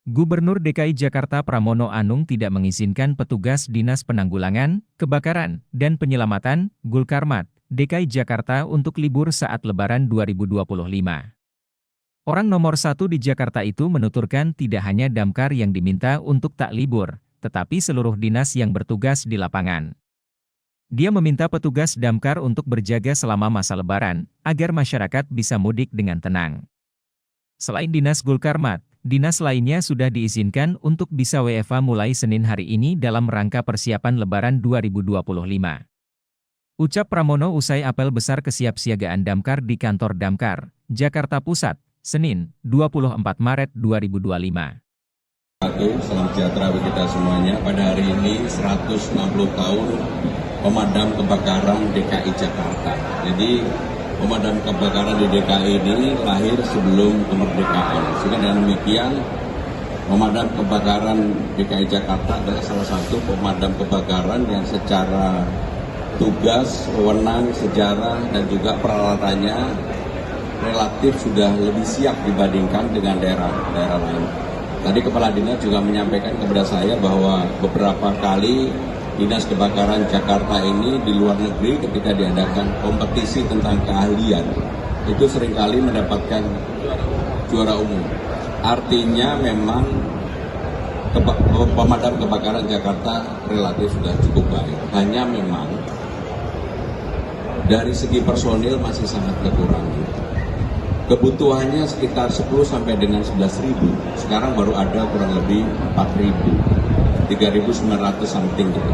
Gubernur DKI Jakarta Pramono Anung tidak mengizinkan petugas Dinas Penanggulangan, Kebakaran, dan Penyelamatan, Gulkarmat, DKI Jakarta untuk libur saat Lebaran 2025. Orang nomor satu di Jakarta itu menuturkan tidak hanya damkar yang diminta untuk tak libur, tetapi seluruh dinas yang bertugas di lapangan. Dia meminta petugas damkar untuk berjaga selama masa Lebaran, agar masyarakat bisa mudik dengan tenang. Selain Dinas Gulkarmat, dinas lainnya sudah diizinkan untuk bisa WFH mulai Senin hari ini dalam rangka persiapan Lebaran 2025. Ucap Pramono usai apel besar kesiapsiagaan damkar di kantor Damkar, Jakarta Pusat, Senin, 24 Maret 2025. Salam sejahtera bagi kita semuanya. Pada hari ini 160 tahun pemadam kebakaran DKI Jakarta. Jadi pemadam kebakaran di DKI ini lahir sebelum kemerdekaan. Sehingga dengan demikian, pemadam kebakaran DKI Jakarta adalah salah satu pemadam kebakaran yang secara tugas, wewenang, sejarah, dan juga peralatannya relatif sudah lebih siap dibandingkan dengan daerah lain. Tadi Kepala Dinas juga menyampaikan kepada saya bahwa beberapa kali Dinas Kebakaran Jakarta ini di luar negeri ketika diadakan kompetisi tentang keahlian, itu seringkali mendapatkan juara umum. Artinya memang pemadam kebakaran Jakarta relatif sudah cukup baik. Hanya memang dari segi personil masih sangat kekurangan. Kebutuhannya sekitar 10 sampai dengan 11.000. Sekarang baru ada kurang lebih 4.000. 3.900 something gitu.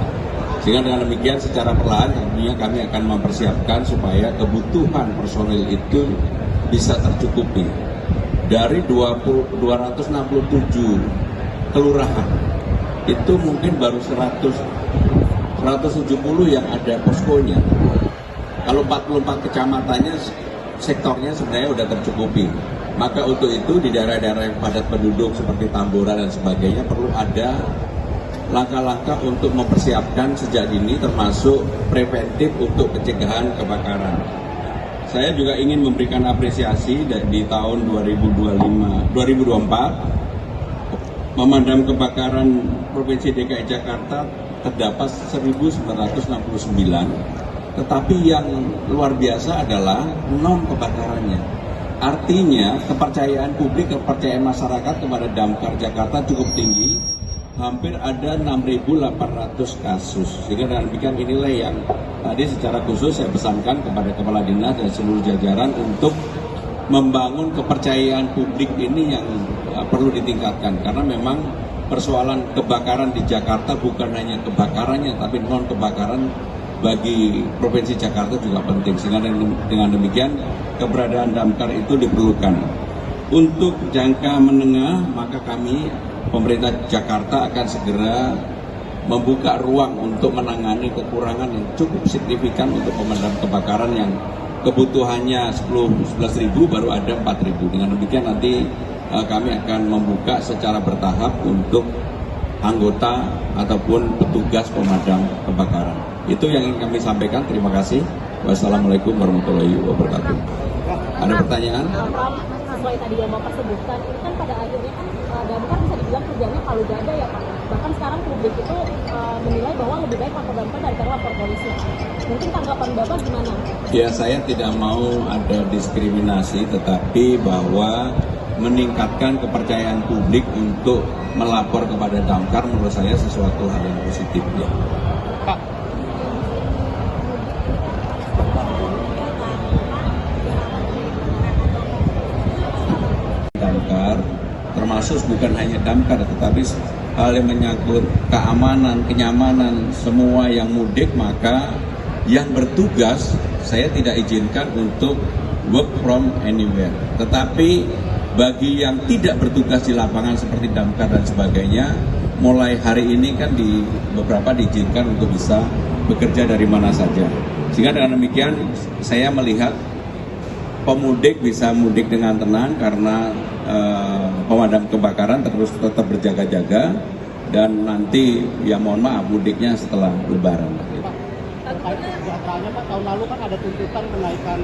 Sehingga dengan demikian secara perlahan tentunya kami akan mempersiapkan supaya kebutuhan personil itu bisa tercukupi. Dari 267 kelurahan, itu mungkin baru 170 yang ada poskonya. Kalau 44 kecamatannya, sektornya sebenarnya sudah tercukupi. Maka untuk itu di daerah-daerah yang padat penduduk seperti Tambora dan sebagainya perlu ada langkah-langkah untuk mempersiapkan sejak dini termasuk preventif untuk pencegahan kebakaran. Saya juga ingin memberikan apresiasi di tahun 2024 pemadam kebakaran Provinsi DKI Jakarta terdapat 1.969, tetapi yang luar biasa adalah non kebakarannya. Artinya kepercayaan publik, kepercayaan masyarakat kepada Damkar Jakarta cukup tinggi. Hampir ada 6.800 kasus. Sehingga dengan demikian inilah yang tadi secara khusus saya pesankan kepada Kepala Dinas dan seluruh jajaran untuk membangun kepercayaan publik ini yang perlu ditingkatkan. Karena memang persoalan kebakaran di Jakarta bukan hanya kebakarannya, tapi non kebakaran bagi Provinsi Jakarta juga penting. Sehingga dengan demikian keberadaan damkar itu diperlukan. Untuk jangka menengah maka kami pemerintah Jakarta akan segera membuka ruang untuk menangani kekurangan yang cukup signifikan untuk pemadam kebakaran yang kebutuhannya 11.000 baru ada 4.000. Dengan demikian nanti kami akan membuka secara bertahap untuk anggota ataupun petugas pemadam kebakaran. Itu yang ingin kami sampaikan. Terima kasih. Wassalamualaikum warahmatullahi wabarakatuh. Ada pertanyaan? Sesuai tadi yang Bapak sebutkan, ini kan pada akhirnya kan damkar bisa dibilang kerjanya palu gada ya Pak. Bahkan sekarang publik itu menilai bahwa lebih baik lapor damkar daripada lapor polisi. Mungkin tanggapan Bapak gimana? Ya, saya tidak mau ada diskriminasi, tetapi bahwa meningkatkan kepercayaan publik untuk melapor kepada damkar menurut saya sesuatu hal yang positif ya. Pak. Damkar termasuk bukan hanya damkar tetapi hal yang menyangkut keamanan, kenyamanan semua yang mudik, maka yang bertugas saya tidak izinkan untuk work from anywhere. Tetapi bagi yang tidak bertugas di lapangan seperti damkar dan sebagainya, mulai hari ini kan di beberapa diizinkan untuk bisa bekerja dari mana saja. Sehingga dengan demikian saya melihat pemudik bisa mudik dengan tenang karena pemadam kebakaran terus tetap berjaga-jaga, dan nanti ya mohon maaf mudiknya setelah Lebaran. Pak, tahun lalu kan ada tuntutan kenaikan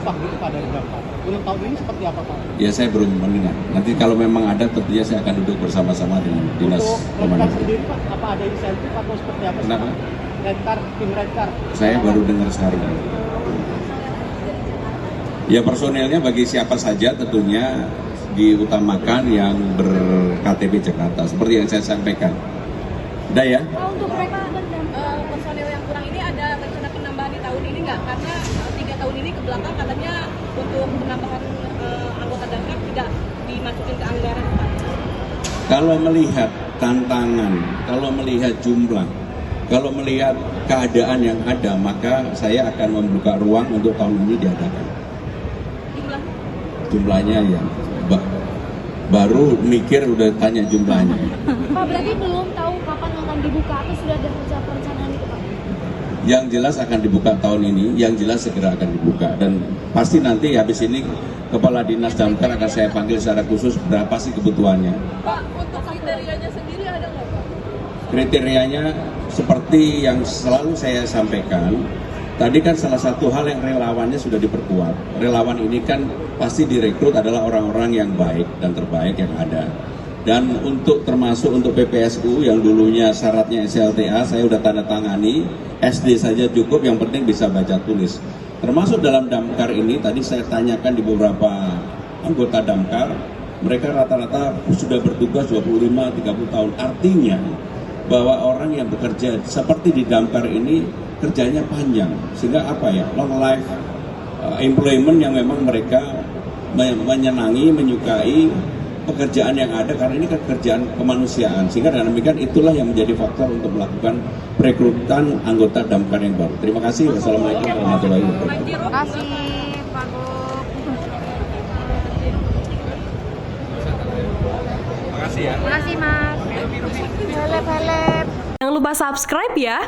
upah gitu Pak dari damkar. Untuk tahun ini seperti apa Pak? Ya saya belum mendengar. Nanti kalau memang ada tentunya saya akan duduk bersama-sama dengan dinas Untuk Redcar pemadam. sendiri Pak, apa ada insentif atau seperti apa? Kenapa? Redcar, tim Redcar. Saya baru dengar sehari ini. Ya personelnya bagi siapa saja tentunya diutamakan yang ber-KTP Jakarta seperti yang saya sampaikan. Udah ya? Pak, untuk mereka dan Personil yang kurang ini ada rencana penambahan di tahun ini nggak? Karena 3 tahun ini ke belakang katanya untuk penambahan anggota damkar tidak dimasukin ke anggaran Pak. Kalau melihat tantangan, kalau melihat jumlah, kalau melihat keadaan yang ada, maka saya akan membuka ruang untuk tahun ini diadakan. Jumlah Jumlahnya ya, baru mikir udah tanya jumlahnya. Pak, berarti belum tahu kapan akan dibuka atau sudah ada perencanaan itu Pak? Yang jelas akan dibuka tahun ini, yang jelas segera akan dibuka. Dan pasti nanti habis ini Kepala Dinas Damkar akan saya panggil secara khusus berapa sih kebutuhannya. Pak, untuk kriterianya sendiri ada nggak Pak? Kriterianya seperti yang selalu saya sampaikan, tadi kan salah satu hal yang relawannya sudah diperkuat. Relawan ini kan pasti direkrut adalah orang-orang yang baik dan terbaik yang ada. Dan untuk termasuk untuk PPSU yang dulunya syaratnya SLTA, saya sudah tanda tangani, SD saja cukup, yang penting bisa baca tulis. Termasuk dalam damkar ini, tadi saya tanyakan di beberapa anggota damkar, mereka rata-rata sudah bertugas 25-30 tahun. Artinya bahwa orang yang bekerja seperti di damkar ini kerjanya panjang, sehingga apa ya, long life employment yang memang mereka menyenangi, menyukai pekerjaan yang ada, karena ini kan pekerjaan kemanusiaan, sehingga dengan demikian itulah yang menjadi faktor untuk melakukan perekrutan anggota damkar yang baru. Terima kasih. Wassalamualaikum warahmatullahi wabarakatuh. Terima kasih Pak Gub. Terima kasih Mas. Helep. Jangan lupa subscribe ya.